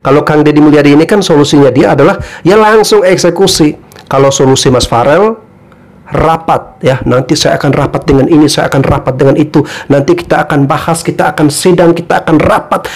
Kalau Kang Deddy Mulyadi ini kan solusinya dia adalah ya langsung eksekusi. Kalau solusi Mas Farel, rapat ya, nanti saya akan rapat dengan ini, saya akan rapat dengan itu, nanti kita akan bahas, kita akan sidang, kita akan rapat.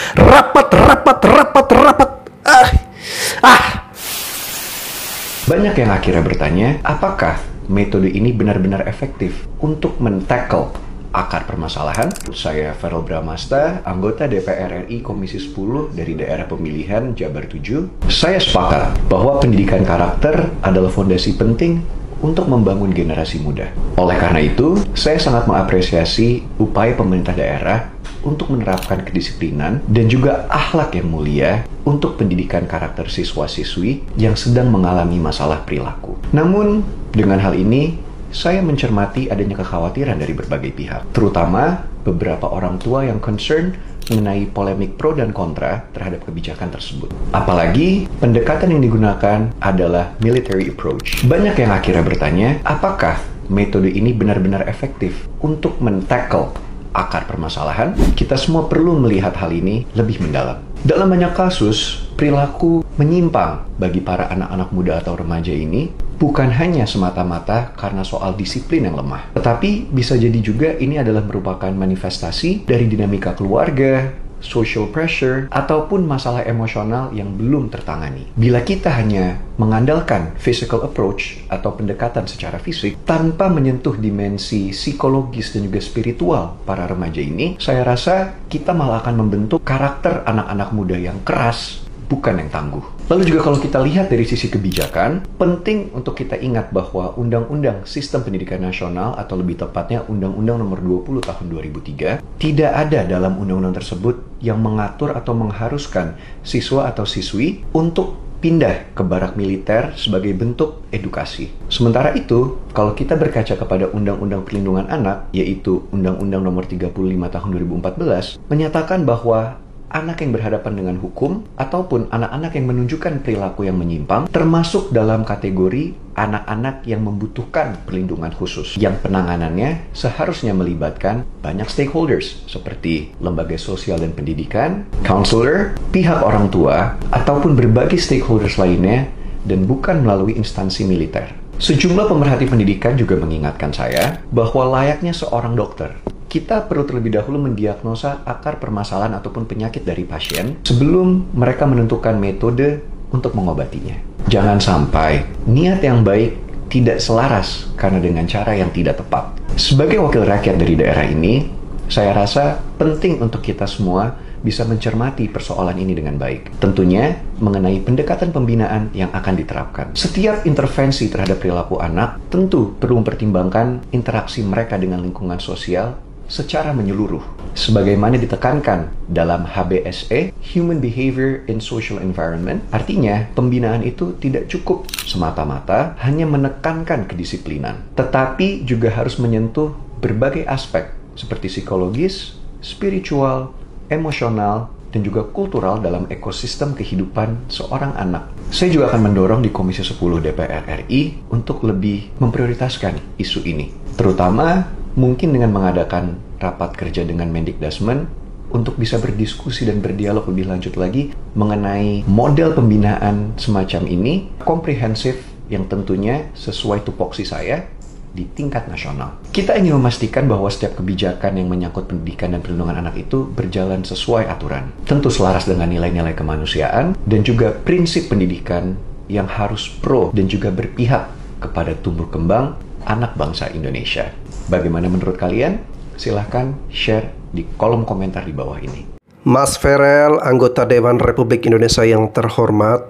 Banyak yang akhirnya bertanya, apakah metode ini benar-benar efektif untuk men-tackle akar permasalahan? Saya Farel Bramasta, anggota DPR RI Komisi 10 dari daerah pemilihan Jabar 7. Saya sepakat bahwa pendidikan karakter adalah fondasi penting untuk membangun generasi muda. Oleh karena itu, saya sangat mengapresiasi upaya pemerintah daerah untuk menerapkan kedisiplinan dan juga akhlak yang mulia untuk pendidikan karakter siswa-siswi yang sedang mengalami masalah perilaku. Namun, dengan hal ini, saya mencermati adanya kekhawatiran dari berbagai pihak, terutama beberapa orang tua yang concern mengenai polemik pro dan kontra terhadap kebijakan tersebut. Apalagi, pendekatan yang digunakan adalah military approach. Banyak yang akhirnya bertanya, apakah metode ini benar-benar efektif untuk men-tackle akar permasalahan? Kita semua perlu melihat hal ini lebih mendalam. Dalam banyak kasus, perilaku menyimpang bagi para anak-anak muda atau remaja ini bukan hanya semata-mata karena soal disiplin yang lemah, tetapi bisa jadi juga ini adalah merupakan manifestasi dari dinamika keluarga, social pressure, ataupun masalah emosional yang belum tertangani. Bila kita hanya mengandalkan physical approach atau pendekatan secara fisik tanpa menyentuh dimensi psikologis dan juga spiritual para remaja ini, saya rasa kita malah akan membentuk karakter anak-anak muda yang keras, bukan yang tangguh. Lalu juga kalau kita lihat dari sisi kebijakan, penting untuk kita ingat bahwa Undang-Undang Sistem Pendidikan Nasional atau lebih tepatnya Undang-Undang Nomor 20 Tahun 2003 tidak ada dalam undang-undang tersebut yang mengatur atau mengharuskan siswa atau siswi untuk pindah ke barak militer sebagai bentuk edukasi. Sementara itu, kalau kita berkaca kepada Undang-Undang Perlindungan Anak, yaitu Undang-Undang Nomor 35 Tahun 2014, menyatakan bahwa anak yang berhadapan dengan hukum ataupun anak-anak yang menunjukkan perilaku yang menyimpang termasuk dalam kategori anak-anak yang membutuhkan perlindungan khusus yang penanganannya seharusnya melibatkan banyak stakeholders seperti lembaga sosial dan pendidikan, counselor, pihak orang tua, ataupun berbagai stakeholders lainnya dan bukan melalui instansi militer. Sejumlah pemerhati pendidikan juga mengingatkan saya bahwa layaknya seorang dokter, kita perlu terlebih dahulu mendiagnosa akar permasalahan ataupun penyakit dari pasien sebelum mereka menentukan metode untuk mengobatinya. Jangan sampai niat yang baik tidak selaras karena dengan cara yang tidak tepat. Sebagai wakil rakyat dari daerah ini, saya rasa penting untuk kita semua bisa mencermati persoalan ini dengan baik. Tentunya mengenai pendekatan pembinaan yang akan diterapkan. Setiap intervensi terhadap perilaku anak tentu perlu mempertimbangkan interaksi mereka dengan lingkungan sosial secara menyeluruh. Sebagaimana ditekankan dalam HBSE, Human Behavior in Social Environment, artinya pembinaan itu tidak cukup semata-mata hanya menekankan kedisiplinan, tetapi juga harus menyentuh berbagai aspek seperti psikologis, spiritual, emosional, dan juga kultural dalam ekosistem kehidupan seorang anak. Saya juga akan mendorong di Komisi 10 DPR RI untuk lebih memprioritaskan isu ini, terutama mungkin dengan mengadakan rapat kerja dengan Mendikbudrismen untuk bisa berdiskusi dan berdialog lebih lanjut lagi mengenai model pembinaan semacam ini, komprehensif yang tentunya sesuai tupoksi saya di tingkat nasional. Kita ingin memastikan bahwa setiap kebijakan yang menyangkut pendidikan dan perlindungan anak itu berjalan sesuai aturan, tentu selaras dengan nilai-nilai kemanusiaan dan juga prinsip pendidikan yang harus pro dan juga berpihak kepada tumbuh kembang anak bangsa Indonesia. Bagaimana menurut kalian? Silahkan share di kolom komentar di bawah ini. Mas Farel, anggota Dewan Republik Indonesia yang terhormat.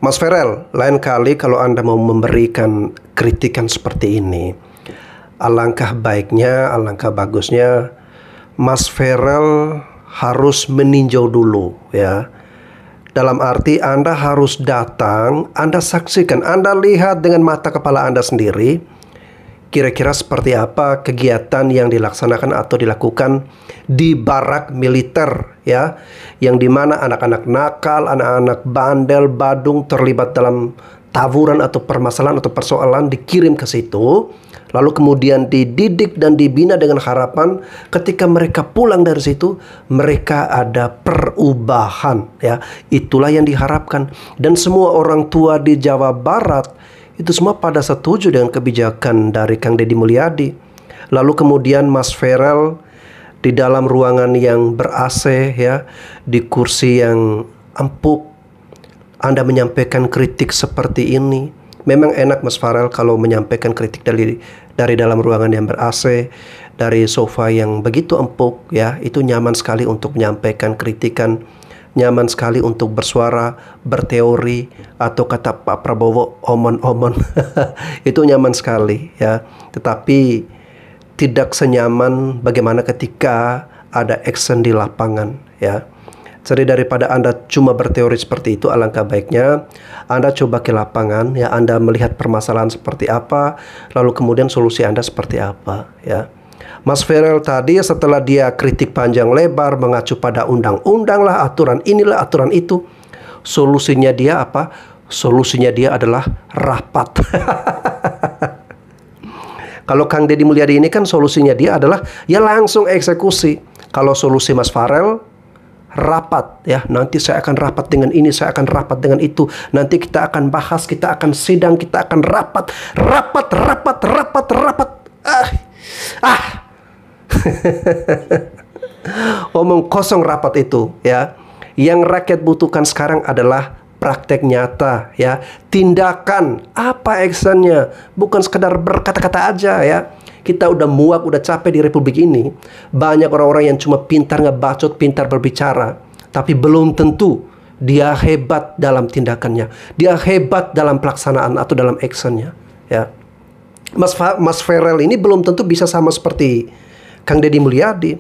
Mas Farel, lain kali kalau Anda mau memberikan kritikan seperti ini, alangkah baiknya, alangkah bagusnya Mas Farel harus meninjau dulu ya. Dalam arti Anda harus datang, Anda saksikan, Anda lihat dengan mata kepala Anda sendiri kira-kira seperti apa kegiatan yang dilaksanakan atau dilakukan di barak militer ya, yang dimana anak-anak nakal, anak-anak bandel, badung terlibat dalam tawuran atau permasalahan atau persoalan dikirim ke situ, lalu kemudian dididik dan dibina dengan harapan ketika mereka pulang dari situ mereka ada perubahan ya. Itulah yang diharapkan, dan semua orang tua di Jawa Barat itu semua pada setuju dengan kebijakan dari Kang Deddy Mulyadi. Lalu kemudian Mas Ferel di dalam ruangan yang ber-AC ya, di kursi yang empuk, Anda menyampaikan kritik seperti ini. Memang enak Mas Farel kalau menyampaikan kritik dari dalam ruangan yang ber-AC, dari sofa yang begitu empuk ya. Itu nyaman sekali untuk menyampaikan kritikan, nyaman sekali untuk bersuara, berteori, atau kata Pak Prabowo omon-omon. Itu nyaman sekali ya. Tetapi tidak senyaman bagaimana ketika ada action di lapangan ya. Jadi daripada Anda cuma berteori seperti itu, alangkah baiknya Anda coba ke lapangan ya, Anda melihat permasalahan seperti apa, lalu kemudian solusi Anda seperti apa ya. Mas Ferel tadi setelah dia kritik panjang lebar mengacu pada undang-undang lah, aturan inilah, aturan itu, solusinya dia apa? Solusinya dia adalah rapat. Kalau Kang Deddy Mulyadi ini kan solusinya dia adalah ya langsung eksekusi. Kalau solusi Mas Farel rapat ya, nanti saya akan rapat dengan ini, saya akan rapat dengan itu, nanti kita akan bahas, kita akan sidang, kita akan rapat. Omong kosong rapat itu ya. Yang rakyat butuhkan sekarang adalah praktek nyata ya, tindakan. Apa actionnya? Bukan sekedar berkata-kata aja ya. Kita udah muak, udah capek di Republik ini. Banyak orang-orang yang cuma pintar ngebacot, pintar berbicara, tapi belum tentu dia hebat dalam tindakannya, dia hebat dalam pelaksanaan atau dalam actionnya ya. Mas Ferel ini belum tentu bisa sama seperti Kang Deddy Mulyadi.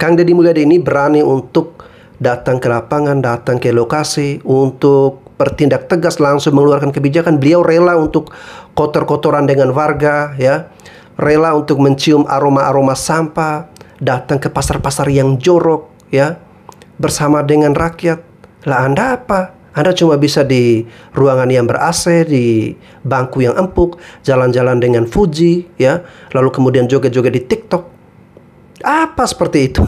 Kang Deddy Mulyadi ini berani untuk datang ke lapangan, datang ke lokasi untuk bertindak tegas, langsung mengeluarkan kebijakan. Beliau rela untuk kotor-kotoran dengan warga ya, rela untuk mencium aroma-aroma sampah, datang ke pasar-pasar yang jorok ya, bersama dengan rakyat. Lah Anda apa? Anda cuma bisa di ruangan yang ber-AC, di bangku yang empuk, jalan-jalan dengan Fuji ya, lalu kemudian joget-joget di TikTok. Apa seperti itu?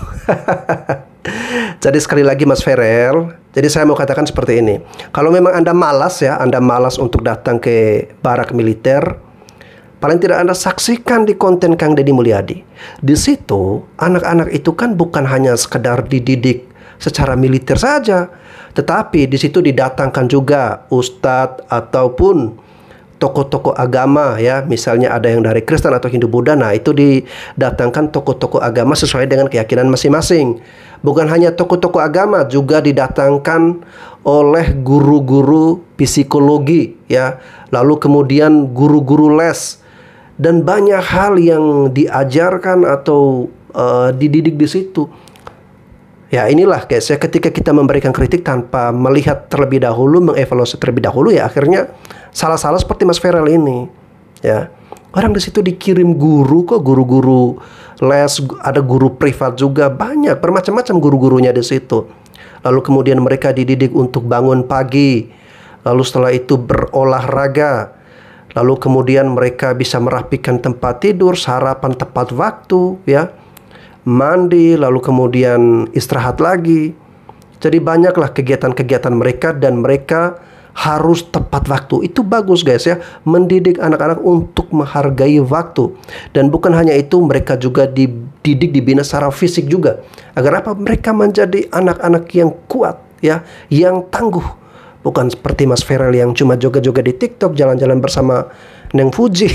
Jadi sekali lagi Mas Ferel, jadi saya mau katakan seperti ini. Kalau memang Anda malas ya, Anda malas untuk datang ke barak militer, paling tidak Anda saksikan di konten Kang Deddy Mulyadi. Di situ anak-anak itu kan bukan hanya sekedar dididik secara militer saja, tetapi di situ didatangkan juga ustadz ataupun tokoh-tokoh agama ya. Misalnya ada yang dari Kristen atau Hindu Buddha, nah itu didatangkan tokoh-tokoh agama sesuai dengan keyakinan masing-masing. Bukan hanya tokoh-tokoh agama, juga didatangkan oleh guru-guru psikologi ya, lalu kemudian guru-guru les, dan banyak hal yang diajarkan atau dididik di situ. Ya inilah guys ya, ketika kita memberikan kritik tanpa melihat terlebih dahulu, mengevaluasi terlebih dahulu, ya akhirnya salah-salah seperti Mas Ferel ini ya. Orang di situ dikirim guru kok, guru-guru les, ada guru privat juga, banyak bermacam-macam guru-gurunya di situ. Lalu kemudian mereka dididik untuk bangun pagi, lalu setelah itu berolahraga, lalu kemudian mereka bisa merapikan tempat tidur, sarapan tepat waktu ya, mandi, lalu kemudian istirahat lagi. Jadi banyaklah kegiatan-kegiatan mereka, dan mereka harus tepat waktu. Itu bagus guys ya, mendidik anak-anak untuk menghargai waktu. Dan bukan hanya itu, mereka juga dididik, dibina secara fisik juga, agar apa? Mereka menjadi anak-anak yang kuat ya, yang tangguh. Bukan seperti Mas Ferel yang cuma joget-joget di TikTok, jalan-jalan bersama Neng Fuji.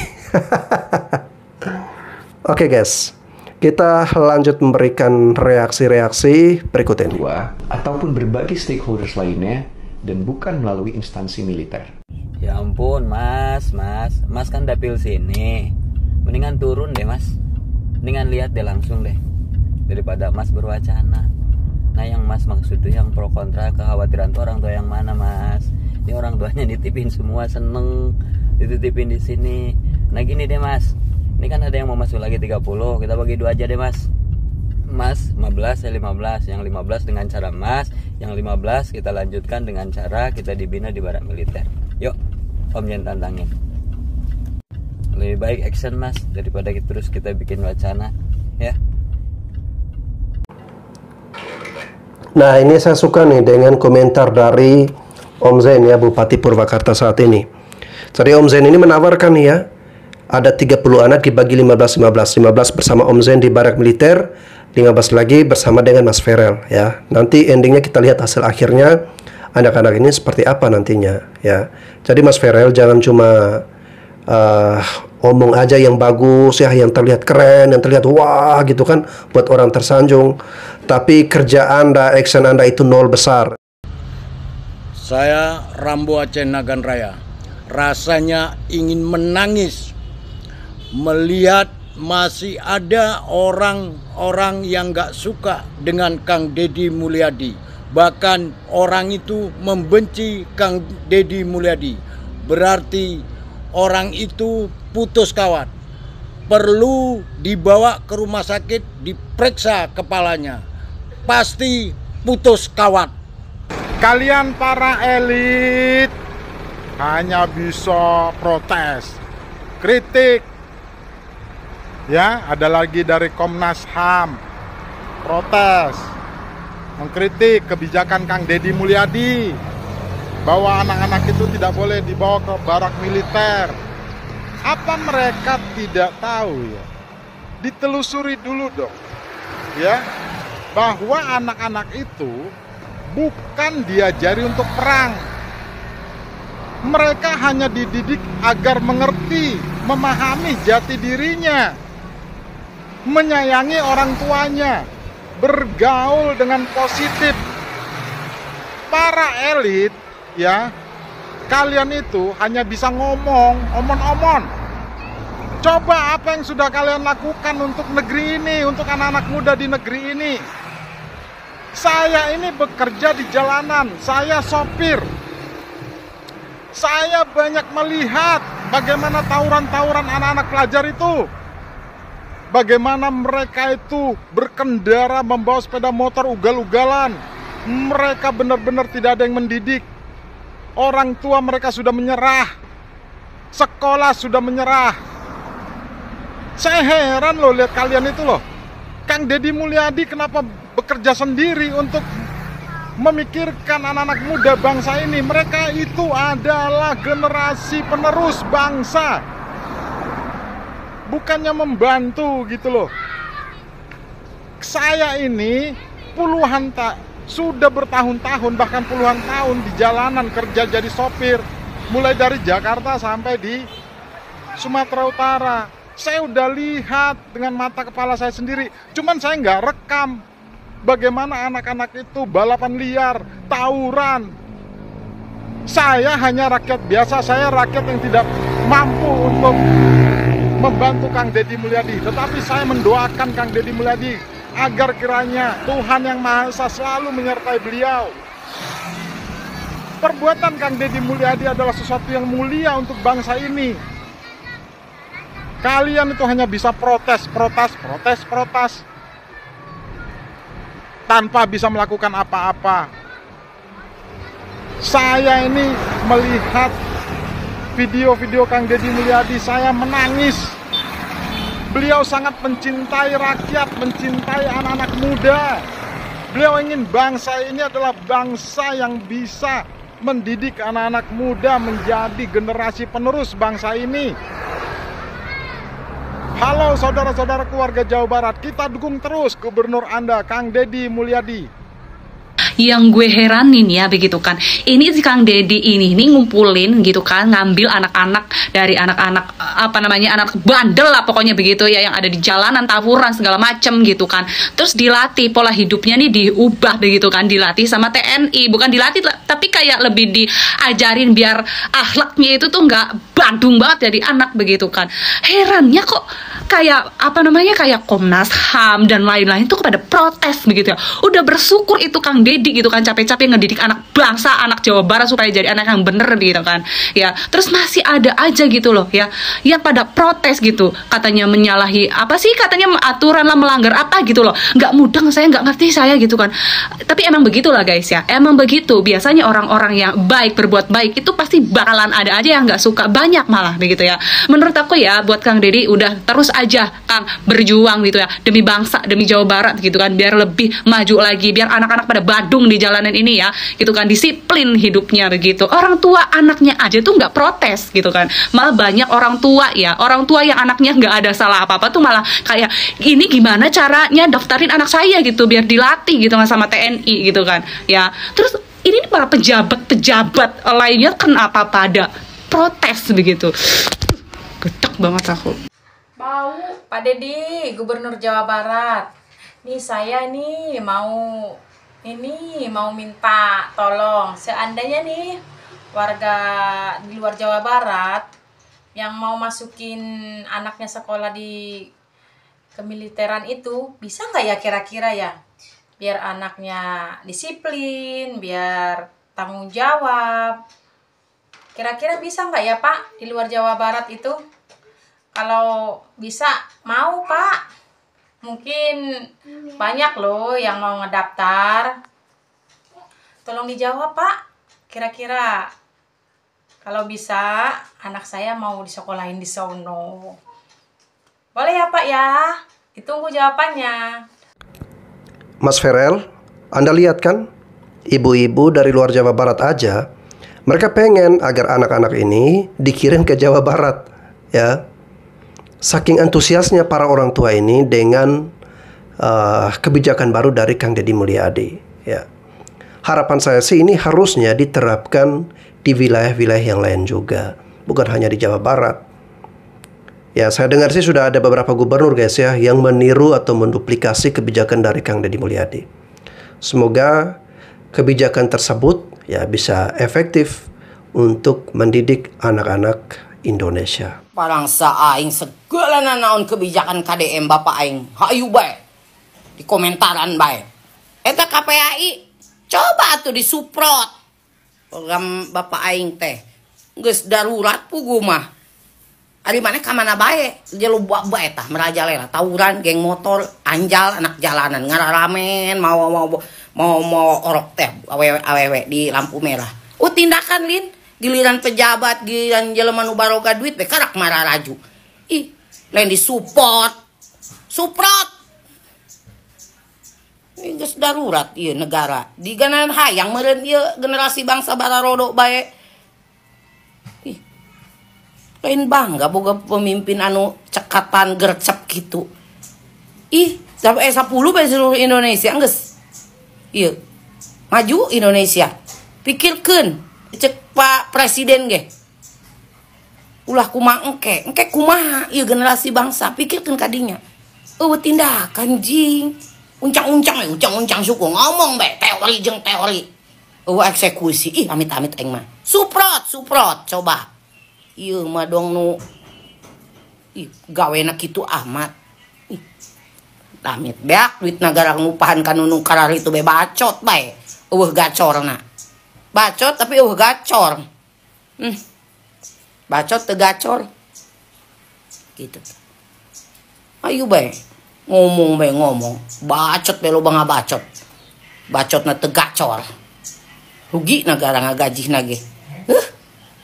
Oke guys, kita lanjut memberikan reaksi-reaksi berikut ini. Ataupun berbagai stakeholders lainnya, dan bukan melalui instansi militer. Ya ampun mas kan dapil sini, mendingan turun deh mas, mendingan lihat deh langsung deh, daripada mas berwacana. Nah yang mas maksud tuh yang pro kontra, kekhawatiran tuh orang tua yang mana mas? Ini orang tuanya nitipin semua, seneng dititipin di sini. Nah gini deh mas, Ini kan ada yang mau masuk lagi 30, kita bagi 2 aja deh Mas. Mas 15, saya 15. Yang 15 dengan cara Mas, yang 15 kita lanjutkan dengan cara kita dibina di barak militer. Yuk, Om Jen tantangin. Lebih baik action Mas daripada terus kita bikin wacana, ya. Nah, ini saya suka nih dengan komentar dari Om Zen ya, Bupati Purwakarta saat ini. Jadi Om Zen ini menawarkan ya, ada 30 anak dibagi 15 bersama Om Zen di barak militer, 15 lagi bersama dengan Mas Ferel ya. Nanti endingnya kita lihat hasil akhirnya anak-anak ini seperti apa nantinya ya. Jadi Mas Ferel jangan cuma omong aja yang bagus ya, yang terlihat keren, yang terlihat wah gitu kan, buat orang tersanjung. Tapi kerja Anda, action Anda itu nol besar. Saya Rambo Aceh Nagan Raya. Rasanya ingin menangis melihat masih ada orang-orang yang gak suka dengan Kang Deddy Mulyadi. Bahkan orang itu membenci Kang Deddy Mulyadi. Berarti orang itu putus kawan. Perlu dibawa ke rumah sakit, diperiksa kepalanya. Pasti putus kawan. Kalian para elit hanya bisa protes, kritik. Ya, ada lagi dari Komnas HAM protes, mengkritik kebijakan Kang Deddy Mulyadi bahwa anak-anak itu tidak boleh dibawa ke barak militer. Apa mereka tidak tahu ya? Ditelusuri dulu dong, ya, bahwa anak-anak itu bukan diajari untuk perang. Mereka hanya dididik agar mengerti, memahami jati dirinya, menyayangi orang tuanya, bergaul dengan positif. Para elit, ya, kalian itu hanya bisa ngomong, omon-omon. Coba apa yang sudah kalian lakukan untuk negeri ini, untuk anak-anak muda di negeri ini. Saya ini bekerja di jalanan, saya sopir. Saya banyak melihat bagaimana tawuran-tawuran anak-anak pelajar itu. Bagaimana mereka itu berkendara membawa sepeda motor ugal-ugalan. Mereka benar-benar tidak ada yang mendidik. Orang tua mereka sudah menyerah. Sekolah sudah menyerah. Saya heran loh lihat kalian itu loh. Kang Deddy Mulyadi kenapa bekerja sendiri untuk memikirkan anak-anak muda bangsa ini? Mereka itu adalah generasi penerus bangsa. Bukannya membantu gitu loh. Saya ini sudah bertahun-tahun, bahkan puluhan tahun di jalanan kerja jadi sopir. Mulai dari Jakarta sampai di Sumatera Utara. Saya udah lihat dengan mata kepala saya sendiri. Cuman saya nggak rekam bagaimana anak-anak itu balapan liar, tawuran. Saya hanya rakyat biasa, saya rakyat yang tidak mampu untuk membantu Kang Deddy Mulyadi. Tetapi saya mendoakan Kang Deddy Mulyadi agar kiranya Tuhan Yang Maha Esa selalu menyertai beliau. Perbuatan Kang Deddy Mulyadi adalah sesuatu yang mulia untuk bangsa ini. Kalian itu hanya bisa protes tanpa bisa melakukan apa-apa. Saya ini melihat video-video Kang Deddy Mulyadi, saya menangis. Beliau sangat mencintai rakyat, mencintai anak-anak muda. Beliau ingin bangsa ini adalah bangsa yang bisa mendidik anak-anak muda menjadi generasi penerus bangsa ini. Halo saudara-saudara keluarga Jawa Barat, kita dukung terus gubernur Anda, Kang Deddy Mulyadi. Yang gue heranin ya begitu kan, ini si Kang Deddy ini ngumpulin gitu kan, ngambil anak-anak dari anak-anak anak bandel lah pokoknya begitu ya, yang ada di jalanan tawuran segala macem gitu kan. Terus dilatih pola hidupnya nih, diubah begitu kan, dilatih sama TNI, bukan dilatih tapi kayak lebih diajarin biar akhlaknya itu tuh nggak Bandung banget jadi anak begitu kan. Herannya kok kayak kayak Komnas HAM dan lain-lain tuh kepada protes begitu ya. Udah bersyukur itu Kang Deddy Dedi gitu kan, capek-capek ngedidik anak bangsa, anak Jawa Barat supaya jadi anak yang bener gitu kan ya. Terus masih ada aja gitu loh ya yang pada protes gitu, katanya menyalahi apa sih, katanya aturan lah, melanggar apa gitu loh. Nggak mudeng, saya nggak ngerti saya gitu kan. Tapi emang begitulah guys ya, emang begitu. Biasanya orang-orang yang baik, berbuat baik itu pasti bakalan ada aja yang nggak suka, banyak malah begitu ya. Menurut aku ya, buat Kang Dedi udah terus aja Kang berjuang gitu ya, demi bangsa, demi Jawa Barat gitu kan, biar lebih maju lagi, biar anak-anak pada badung di jalanan ini ya gitu kan, disiplin hidupnya begitu. Orang tua anaknya aja tuh nggak protes gitu kan, malah banyak orang tua ya, orang tua yang anaknya nggak ada salah apa-apa tuh malah kayak, ini gimana caranya daftarin anak saya gitu biar dilatih gitu kan sama TNI gitu kan ya. Terus ini para pejabat-pejabat lainnya kenapa pada protes begitu. Gedek banget aku. Mau Pak Dedi, Gubernur Jawa Barat. Nih saya nih mau minta tolong, seandainya nih warga di luar Jawa Barat yang mau masukin anaknya sekolah di kemiliteran itu, bisa nggak ya kira-kira ya, biar anaknya disiplin, biar tanggung jawab. Kira-kira bisa nggak ya Pak di luar Jawa Barat itu? Kalau bisa, mau Pak. Mungkin banyak loh yang mau ngedaftar. Tolong dijawab Pak. Kira-kira kalau bisa anak saya mau disekolahin di sono. Boleh ya Pak ya? Ditunggu jawabannya. Mas Ferel, Anda lihat kan? Ibu-ibu dari luar Jawa Barat aja, mereka pengen agar anak-anak ini dikirim ke Jawa Barat, ya. Saking antusiasnya para orang tua ini dengan kebijakan baru dari Kang Deddy Mulyadi, ya. Harapan saya sih ini harusnya diterapkan di wilayah-wilayah yang lain juga, bukan hanya di Jawa Barat. Ya, saya dengar sih sudah ada beberapa gubernur guys ya yang meniru atau menduplikasi kebijakan dari Kang Deddy Mulyadi. Semoga kebijakan tersebut ya bisa efektif untuk mendidik anak-anak Indonesia. Parang sa aing segala naon kebijakan KDM Bapak aing. Hayu bae. Di komentaran bae. Eta KPAI coba tuh disuprot. Program Bapak aing teh geus darurat pugu mah. Ari mana ka mana bae? Dia loba bae tah merajalela tawuran, geng motor, anjal anak jalanan ngararamen mau orok teh awewe di lampu merah. Tindakan lin giliran pejabat, giliran jelema nu baroga duit be karak marah raju. Ih, lain disupport. Suprot. Ini geus darurat ieu negara. Diganan hayang meureun ieu generasi bangsa bararodo bae. Ih. Lain bangga boga pemimpin anu cekatan gercep gitu. Ih, sampai 10 bae seluruh Indonesia geus. Ieu. Maju Indonesia. Pikirkeun cek Pak Presiden ge. Ulah kumaha engke kumaha ieu generasi bangsa pikirkeun kadinya. Eueuh tindakan jing. Uncang-uncang suku ngomong bae teori jeung teori. Eueuh eksekusi. Ih amit-amit aing mah. Suprot coba. Ieu mah dong nu gawena kitu amat. Damit beak duit nagara ngupahan ka nu karari itu be bacot bae. Eueuh gacorna. Bacot tapi gacor. Bacot teu gacor. Gitu. Ayo bae. Ngomong. Bacot be loba ngabacot. Bacotna teu gacor. Rugi negara ngagajihna ge.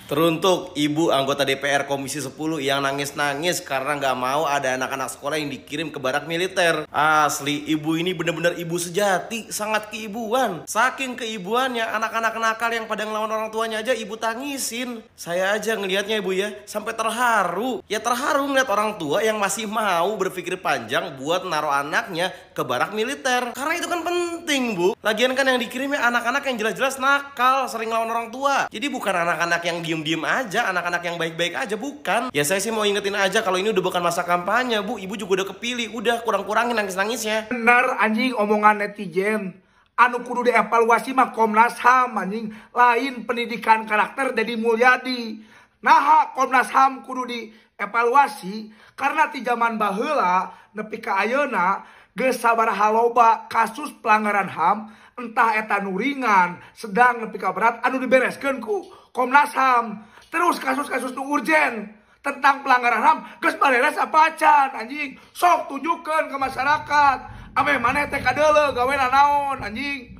Teruntuk ibu anggota DPR Komisi 10 yang nangis-nangis karena nggak mau ada anak-anak sekolah yang dikirim ke barak militer. Asli, ibu ini bener-bener ibu sejati, sangat keibuan. Saking keibuannya, anak-anak nakal yang pada ngelawan orang tuanya aja ibu tangisin. Saya aja ngelihatnya ibu ya, sampai terharu. Ya terharu ngeliat orang tua yang masih mau berpikir panjang buat naruh anaknya ke barak militer. Karena itu kan penting bu. Lagian kan yang dikirimnya anak-anak yang jelas-jelas nakal, sering ngelawan orang tua. Jadi bukan anak-anak yang diem aja, anak-anak yang baik-baik aja, bukan. Ya saya sih mau ingetin aja kalau ini udah bukan masa kampanye bu. Ibu juga udah kepilih, udah kurang-kurangin nangis-nangisnya. Bener anjing omongan netizen. Anu kudu dievaluasi mah Komnas HAM anjing, lain pendidikan karakter Deddy Mulyadi. Nah Komnas HAM kudu dievaluasi karena ti zaman baheula nepi ka ayeuna geus sabaraha loba kasus pelanggaran HAM entah eta nu ringan, sedang nepi ka berat anu dibereskeun ku Komnas HAM. Terus kasus-kasus nu urgen tentang pelanggaran HAM geus bareres apacan anjing. Sok tunjukkeun ke masyarakat. Ame maneh teh kadeuleu gawena naon anjing.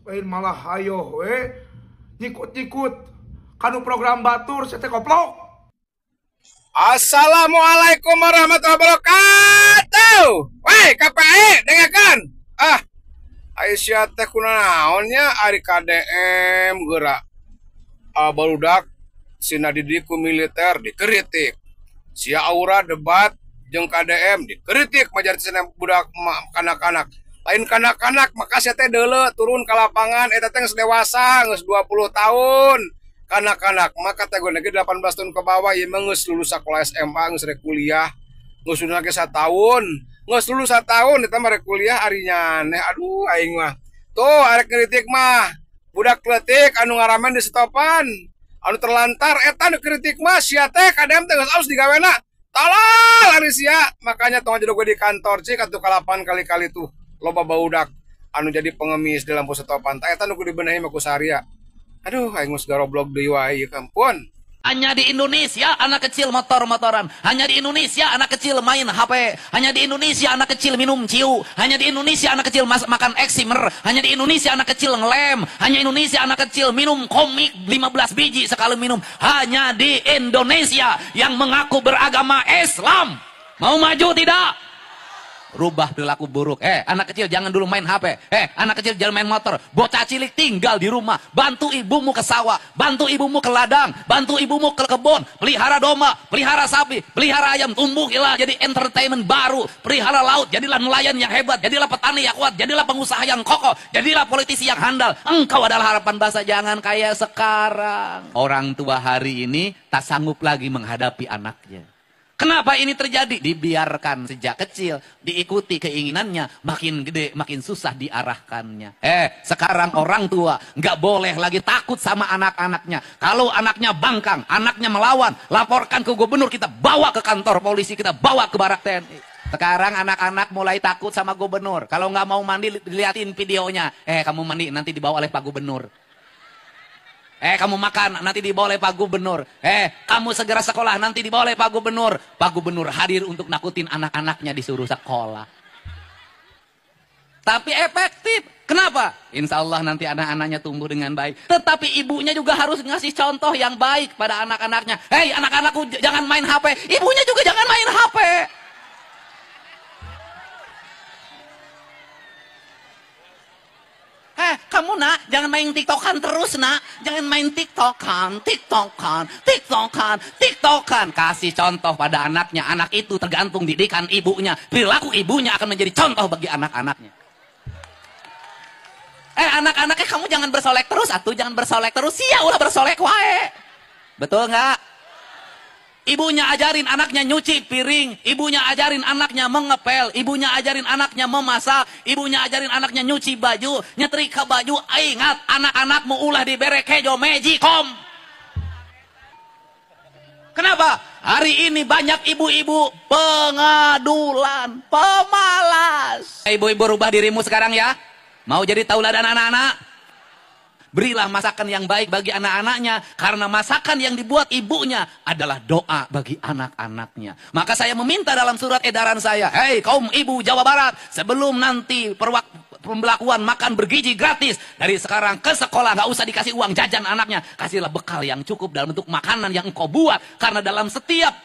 Lain malah hayo we nyikut-nyikut kanu program batur teh koplok. Assalamualaikum warahmatullahi wabarakatuh. Weh KPI dengarkan. Aisyah teh kunaonnya ari KDM geura barudak sina didiku militer dikritik. Sia aura debat jeung KDM dikritik majarisna budak kanak-kanak. Lain kanak-kanak makasih teh deuleu turun ke lapangan eta teh geus dewasa geus 20 tahun. Kanak-kanak maka kategori 18 tahun ke bawah ieu mah geus lulus sekolah SMA geus rek kuliah. Geus sunah ge 1 tahun. Geus lulus 1 tahun eta mah rek kuliah ari nyaneh. Aduh aing mah. Tuh arek kritik mah budak kletik anu ngaramen di stopan. Anu terlantar eta nu kritik mah sia teh kadem teh geus aus digawena. Talal ari sia. Makanya tong aja gue di kantor cik atuh kalapan kali-kali tuh. Loba baudak anu jadi pengemis di lampu stopan teh eta nu kudu dibenehi mah ku Saria. Aduh aing geus garoblog deui wae ieu kampun. Hanya di Indonesia anak kecil motor-motoran. Hanya di Indonesia anak kecil main HP. Hanya di Indonesia anak kecil minum ciu. Hanya di Indonesia anak kecil makan eksimer. Hanya di Indonesia anak kecil ngelem. Hanya Indonesia anak kecil minum komik 15 biji sekali minum. Hanya di Indonesia yang mengaku beragama Islam. Mau maju tidak? Rubah perilaku buruk. Anak kecil jangan dulu main HP. Anak kecil jangan main motor. Bocah cilik tinggal di rumah. Bantu ibumu ke sawah. Bantu ibumu ke ladang. Bantu ibumu ke kebun. Pelihara domba. Pelihara sapi. Pelihara ayam. Tumbuhilah jadi entertainment baru. Pelihara laut. Jadilah nelayan yang hebat. Jadilah petani yang kuat. Jadilah pengusaha yang kokoh. Jadilah politisi yang handal. Engkau adalah harapan bangsa. Jangan kayak sekarang. Orang tua hari ini tak sanggup lagi menghadapi anaknya. Kenapa ini terjadi? Dibiarkan sejak kecil, diikuti keinginannya, makin gede, makin susah diarahkannya. Sekarang orang tua nggak boleh lagi takut sama anak-anaknya. Kalau anaknya bangkang, anaknya melawan, laporkan ke gubernur, kita bawa ke kantor polisi, kita bawa ke barak TNI. Sekarang anak-anak mulai takut sama gubernur. Kalau nggak mau mandi, dilihatin videonya. Kamu mandi, nanti dibawa oleh Pak Gubernur. Kamu makan, nanti dibawa oleh Pak Gubernur. Kamu segera sekolah, nanti dibawa oleh Pak Gubernur. Pak Gubernur hadir untuk nakutin anak-anaknya disuruh sekolah. Tapi efektif. Kenapa? Insya Allah nanti anak-anaknya tumbuh dengan baik. Tetapi ibunya juga harus ngasih contoh yang baik pada anak-anaknya. Anak-anakku jangan main HP. Ibunya juga jangan main HP. Kamu nak, jangan main TikTokan terus nak. Jangan main TikTokan. Kasih contoh pada anaknya. Anak itu tergantung didikan ibunya. Perilaku ibunya akan menjadi contoh bagi anak-anaknya. Anak-anaknya kamu jangan bersolek terus. Jangan bersolek terus. Sia ulah bersolek wae. Betul nggak? Ibunya ajarin anaknya nyuci piring, ibunya ajarin anaknya mengepel, ibunya ajarin anaknya memasak, ibunya ajarin anaknya nyuci baju, nyetrika baju. Ingat, anak-anakmu ulah dibere kejo mejikom. Kenapa? Hari ini banyak ibu-ibu pengadulan, pemalas. Ibu-ibu rubah dirimu sekarang ya. Mau jadi tauladan anak-anak? Berilah masakan yang baik bagi anak-anaknya. Karena masakan yang dibuat ibunya adalah doa bagi anak-anaknya. Maka saya meminta dalam surat edaran saya. Kaum ibu Jawa Barat. Sebelum nanti pembelakuan makan bergizi gratis. Dari sekarang ke sekolah gak usah dikasih uang jajan anaknya. Kasihlah bekal yang cukup dalam bentuk makanan yang engkau buat. Karena dalam setiap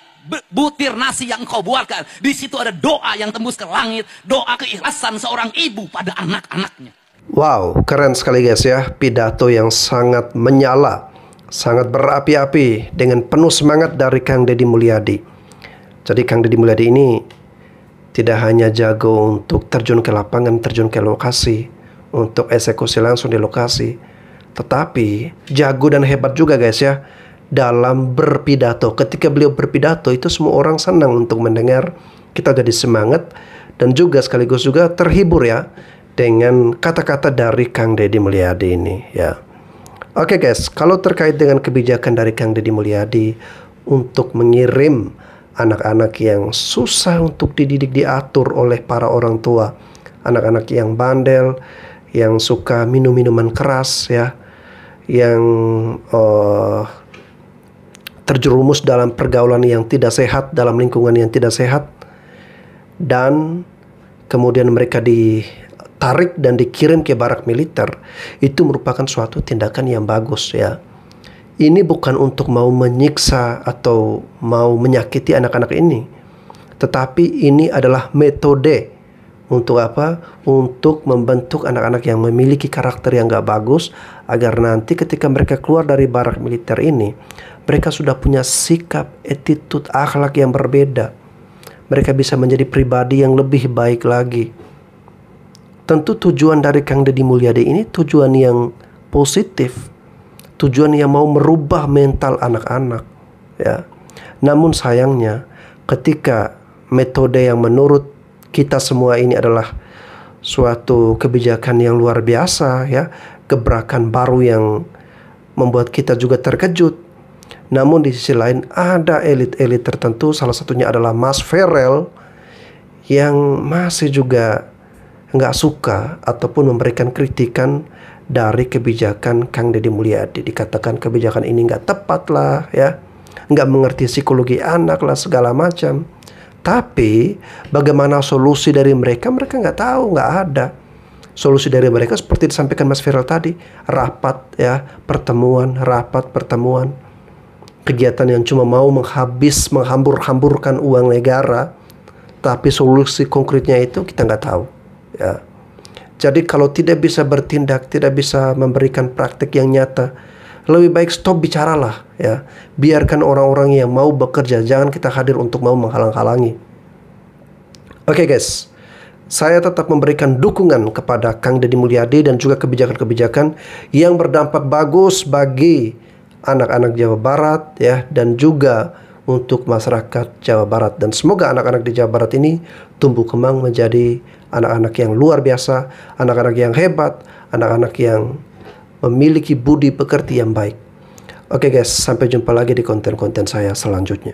butir nasi yang engkau buatkan, di situ ada doa yang tembus ke langit. Doa keikhlasan seorang ibu pada anak-anaknya. Wow, keren sekali guys ya. Pidato yang sangat menyala, sangat berapi-api, dengan penuh semangat dari Kang Deddy Mulyadi. Jadi Kang Deddy Mulyadi ini tidak hanya jago untuk terjun ke lapangan, terjun ke lokasi, untuk eksekusi langsung di lokasi, tetapi jago dan hebat juga guys ya dalam berpidato. Ketika beliau berpidato itu semua orang senang untuk mendengar. Kita jadi semangat dan juga sekaligus juga terhibur ya dengan kata-kata dari Kang Deddy Mulyadi ini ya. Oke guys, kalau terkait dengan kebijakan dari Kang Deddy Mulyadi untuk mengirim anak-anak yang susah untuk dididik, diatur oleh para orang tua, anak-anak yang bandel, yang suka minum minuman keras ya, yang terjerumus dalam pergaulan yang tidak sehat, dalam lingkungan yang tidak sehat, dan kemudian mereka ditarik dan dikirim ke barak militer. Itu merupakan suatu tindakan yang bagus ya. Ini bukan untuk mau menyiksa atau mau menyakiti anak-anak ini, tetapi ini adalah metode untuk apa? Untuk membentuk anak-anak yang memiliki karakter yang gak bagus, agar nanti ketika mereka keluar dari barak militer ini, mereka sudah punya sikap, attitude, akhlak yang berbeda. Mereka bisa menjadi pribadi yang lebih baik lagi. Tentu tujuan dari Kang Deddy Mulyadi ini tujuan yang positif, tujuan yang mau merubah mental anak-anak ya. Namun sayangnya ketika metode yang menurut kita semua ini adalah suatu kebijakan yang luar biasa ya, gebrakan baru yang membuat kita juga terkejut. Namun di sisi lain ada elit-elit tertentu, salah satunya adalah Mas Ferel, yang masih juga nggak suka ataupun memberikan kritikan dari kebijakan Kang Deddy Mulyadi. Dikatakan kebijakan ini nggak tepat lah ya, nggak mengerti psikologi anak lah, segala macam. Tapi bagaimana solusi dari mereka? Mereka nggak tahu, nggak ada. Solusi dari mereka seperti disampaikan Mas Ferel tadi, rapat ya, pertemuan, rapat, pertemuan. Kegiatan yang cuma mau menghambur-hamburkan uang negara, tapi solusi konkretnya itu kita nggak tahu ya. Jadi kalau tidak bisa bertindak, tidak bisa memberikan praktik yang nyata, lebih baik stop bicaralah ya. Biarkan orang-orang yang mau bekerja, jangan kita hadir untuk mau menghalang-halangi. Oke guys, saya tetap memberikan dukungan kepada Kang Deddy Mulyadi dan juga kebijakan-kebijakan yang berdampak bagus bagi anak-anak Jawa Barat ya, dan juga untuk masyarakat Jawa Barat. Dan semoga anak-anak di Jawa Barat ini tumbuh kembang menjadi anak-anak yang luar biasa, anak-anak yang hebat, anak-anak yang memiliki budi pekerti yang baik. Oke guys, sampai jumpa lagi di konten-konten saya selanjutnya.